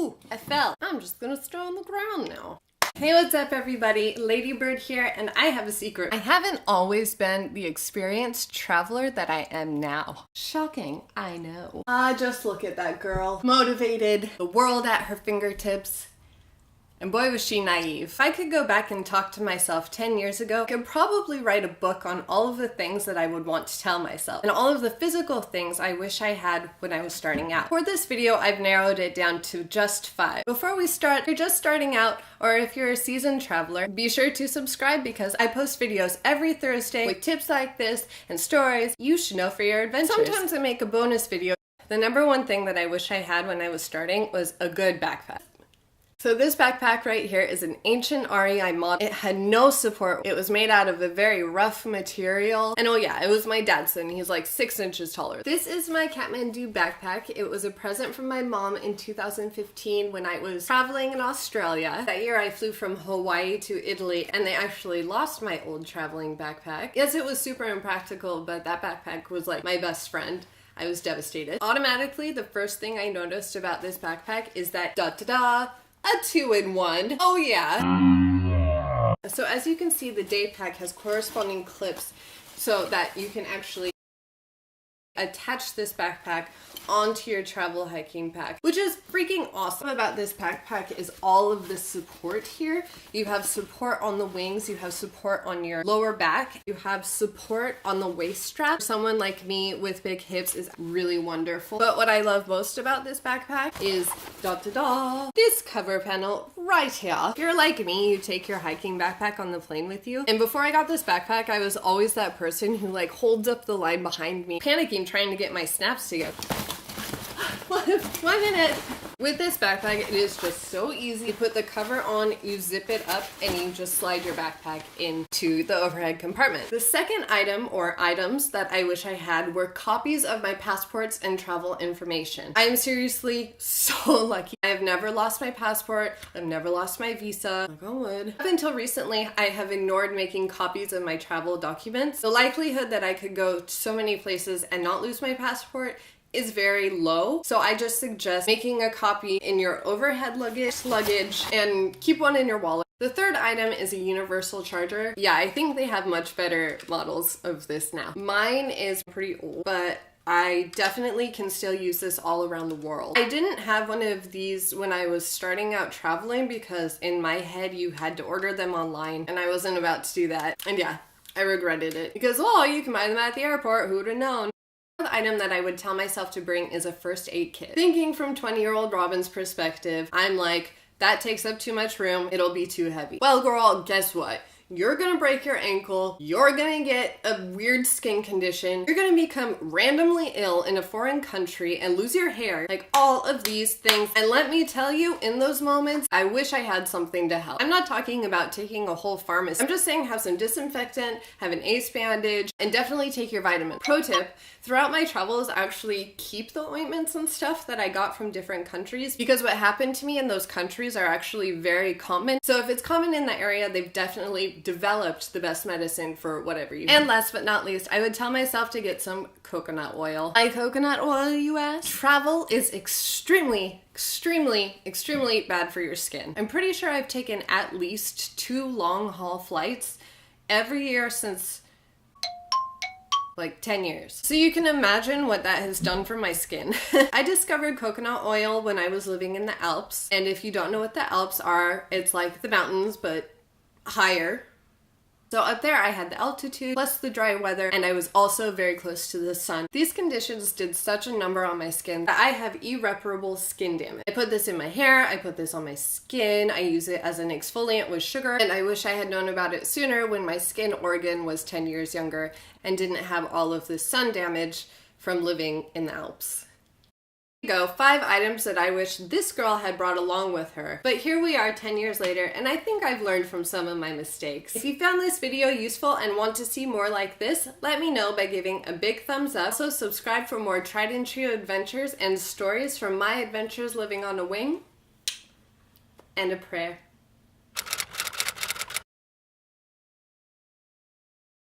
Ooh, I fell. I'm just gonna stay on the ground now. Hey, what's up everybody? Ladybird here, and I have a secret. I haven't always been the experienced traveler that I am now. Shocking, I know. Just look at that girl. Motivated, the world at her fingertips. And boy was she naive. If I could go back and talk to myself 10 years ago, I could probably write a book on all of the things that I would want to tell myself and all of the physical things I wish I had when I was starting out. For this video, I've narrowed it down to just 5. Before we start, if you're just starting out or if you're a seasoned traveler, be sure to subscribe because I post videos every Thursday with tips like this and stories you should know for your adventures. Sometimes I make a bonus video. The number one thing that I wish I had when I was starting was a good backpack. So this backpack right here is an ancient REI model. It had no support. It was made out of a very rough material. And oh yeah, it was my dad's and he's like 6 inches taller. This is my Kathmandu backpack. It was a present from my mom in 2015 when I was traveling in Australia. That year I flew from Hawaii to Italy and they actually lost my old traveling backpack. Yes, it was super impractical, but that backpack was like my best friend. I was devastated. Automatically, the first thing I noticed about this backpack is that a 2-in-1. Oh yeah. So as you can see, the day pack has corresponding clips so that you can actually attach this backpack onto your travel hiking pack, which is freaking awesome. About this backpack is all of the support here. You have support on the wings, you have support on your lower back, you have support on the waist strap. Someone like me with big hips is really wonderful. But what I love most about this backpack is this cover panel right here. If you're like me, you take your hiking backpack on the plane with you. And before I got this backpack, I was always that person who like holds up the line behind me, panicking, trying to get my snaps together. 1 minute. With this backpack, it is just so easy. You put the cover on, you zip it up, and you just slide your backpack into the overhead compartment. The second item, or items, that I wish I had were copies of my passports and travel information. I am seriously so lucky. I have never lost my passport. I've never lost my visa. Knock on wood. Up until recently, I have ignored making copies of my travel documents. The likelihood that I could go to so many places and not lose my passport is very low. So I just suggest making a copy in your overhead luggage and keep one in your wallet. The third item is a universal charger. Yeah, I think they have much better models of this now. Mine is pretty old, but I definitely can still use this all around the world. I didn't have one of these when I was starting out traveling because in my head you had to order them online and I wasn't about to do that. And yeah, I regretted it because, oh, you can buy them at the airport, who would have known? The item that I would tell myself to bring is a first aid kit. Thinking from 20-year-old Robin's perspective, I'm like, that takes up too much room, it'll be too heavy. Well girl, guess what? You're gonna break your ankle, you're gonna get a weird skin condition, you're gonna become randomly ill in a foreign country and lose your hair, like all of these things. And let me tell you, in those moments, I wish I had something to help. I'm not talking about taking a whole pharmacy. I'm just saying have some disinfectant, have an ace bandage, and definitely take your vitamin. Pro tip, throughout my travels, I actually keep the ointments and stuff that I got from different countries because what happened to me in those countries are actually very common. So if it's common in the area, they've definitely developed the best medicine for whatever you have. And last but not least, I would tell myself to get some coconut oil. Why coconut oil, you ask? Travel is extremely bad for your skin. I'm pretty sure I've taken at least 2 long haul flights every year since like 10 years. So you can imagine what that has done for my skin. I discovered coconut oil when I was living in the Alps. And if you don't know what the Alps are, it's like the mountains, but higher. So up there I had the altitude plus the dry weather and I was also very close to the sun. These conditions did such a number on my skin that I have irreparable skin damage. I put this in my hair, I put this on my skin, I use it as an exfoliant with sugar, and I wish I had known about it sooner when my skin organ was 10 years younger and didn't have all of this sun damage from living in the Alps. Go 5 items that I wish this girl had brought along with her. But here we are 10 years later and I think I've learned from some of my mistakes. If you found this video useful and want to see more like this, let me know by giving a big thumbs up. Also subscribe for more tried and true adventures and stories from my adventures living on a wing. And a prayer.